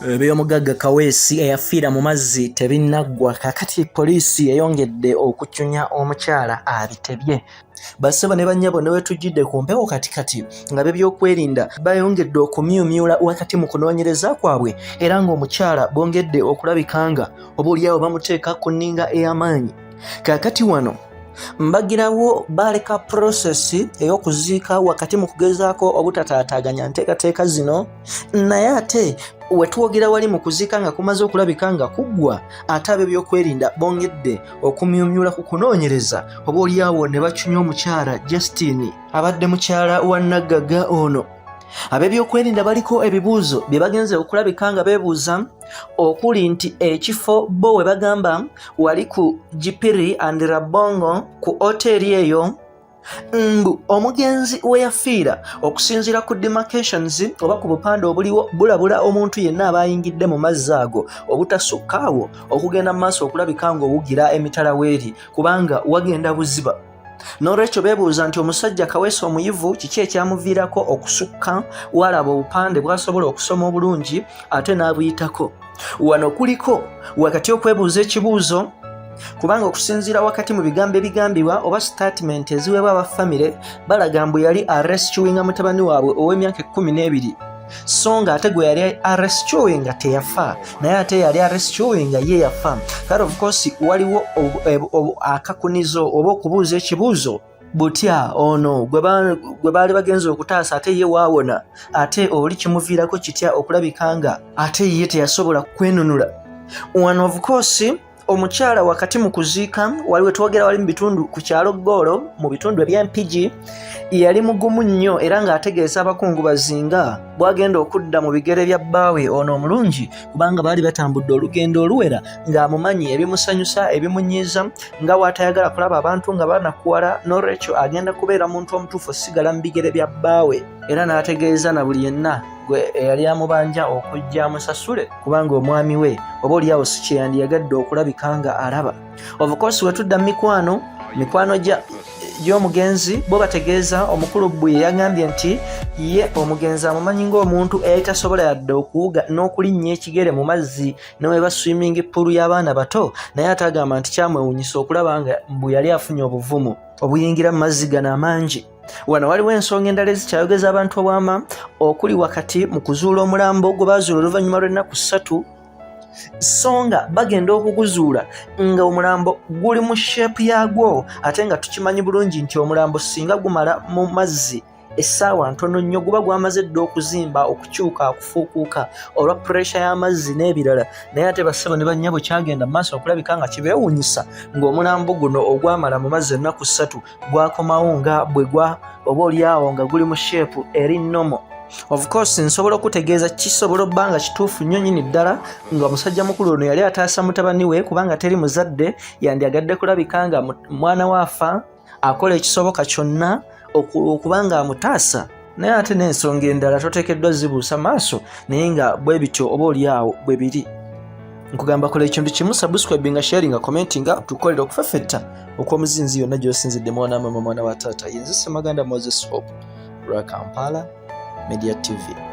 Kw'omugagga Kaweesi eyafiira mu mazzi tebinnaggwa. Kakati poliisi eyongedde okucunya omukyala abitebye. Bassebo ne bannyabo ne wetujjidde ku mpewo katikati nga b'ebyokwerinda bayongedde okumyumyula wakati mu kunoonyereza kwabwe era ng'omukyala bongedde okulabika nga oboolyawo bamuteeka ku nninga ey'amaanyi. Kakati wano mbagirawo baleka process ey'okuziika wakati mu kugezaako obutataataganya nteekateeka zino, naye ate wetwogera wali mu kuziika nga kumaze okulabika nga kuggwa, ate ab'ebyokwerinda bongedde okumyumyula ku kunoonyereza oboolyawo ne bacunya omukyala Justine abadde mukyala wa Nnagagga ono. Ab'ebyokwerinda baliko ebibuuzo bye bagenze okulabika nga beebuuza, okuli nti ekifo bo we bagamba wali ku Gipiri and Rabongo ku hoteri eyo, mbu omugenzi we yafiira okusinziira ku demarcations oba ku bupande obuliwo bulabula omuntu yenna aba ayingidde mu mazzi ago obutasukkaawo okugenda mu maaso okulabika ng'owugira emitala w'eri kubanga wagenda buziba. N'olwekyo beebuuza nti omusajja Kaweesi omuyivu kiki ekyamuviirako okusukka walaba obupande bw'asobola okusoma obulungi ate n'abuyitako. Wano kuliko wakati okwebuuza ekibuuzo kubanga okusinziira wakati mu bigambo ebigambibwa oba statement eziweebwa abafamire balaga mbu yali arrescuinga mutabani waabwe ow'emyaka 12 so nga ate gwe yali arrescuinga teyafa naye ate yali arrescuinga ye yafa. Kale of course waliwo akakunizo oba okubuuza ekibuuzo butya ono gwe baali bagenza okutaasa ate ye waawona, ate oli kimuviirako kitya okulabika nga ate ye teyasobola kwenunula. Wano of course omukyala wakati mu kuziika waliwo twogera wali mu bitundu ku kyalo Ggoolo mu bitundu eby'Empigi yali mugumu nnyo era ng'ategeeza abakungubazi nga bwagenda okudda mu bigere bya bbaawe ono omulungi kubanga baali batambudde olugendo oluwera ng'amumanyi ebimusanyusa ebimunyiiza nga bw'atayagala kulaba abantu nga banakuwala, n'olwekyo agenda kubeera muntu omutuufu osigala mu bigere bya bbaawe era n'ategeeza na buli yenna gwe eyali amubanja okujja amusasule kubanga omwami we oba olyawo si kye yandiyagadde okulabika nga alaba. Of course wetudda mu mikwano gy'omugenzi bo bategeeza omukulu bwe yagambye nti ye omugenzi amumanyi ng'omuntu eyayitasobola yadde okuwuga n'okulinnya ekigere mu mazzi ne weba swimming pool y'abaana bato, naye ate agamba nti kyamwewuunyisa okulaba nga mbu yali afunye obuvumu obuyingira mu mazzi gano amangi. Wano waliwo ensonga endala ezikyayogeza abantu obwama okuli wakati mu kuzuula omulambo gwe baazuula oluvannyuma lw'ennaku 3 so nga bagenda okuguzuula nga omulambo guli mu shape yagwo ate nga tukimanyi bulungi nti omulambo singa gumala mu mazzi essaawa ntono nnyo guba gwamaze dda okuzimba, okukyuka, okufuukuuka olwa pressure y'amazzi n'ebirala, naye ate bassebo ne bannyabo kyagenda mu maaso okulabika nga kibeewuunyisa ng'omulambo guno ogwamala mu mazzi ennaku 3 gwakomawo nga bwe gwa oba olyawo nga guli mu shape eri nnomo. Of course nsobola okutegeeza kisobola obba nga kituufu nnyo nnyini ddala nga omusajja mukulu ono yali ataasa mutabani we kubanga teri muzadde yandiyagadde kulabika nga mwana waafa akola ekisoboka kyonna okubanga amutaasa, naye ate n'ensonga endala toteekeddwa zibuusa maaso naye nga bwe bityo oba olyawo bwe biri. Nkugamba kola ekintu kimu, subscribinga, sharinga, commentinga tukolera okufeffetta okw'omuzinzi yonna gy'osinzidde mwana mama mwana wa taata. Yenze Ssemaganda Moses Hope lwa Kampala Media TV.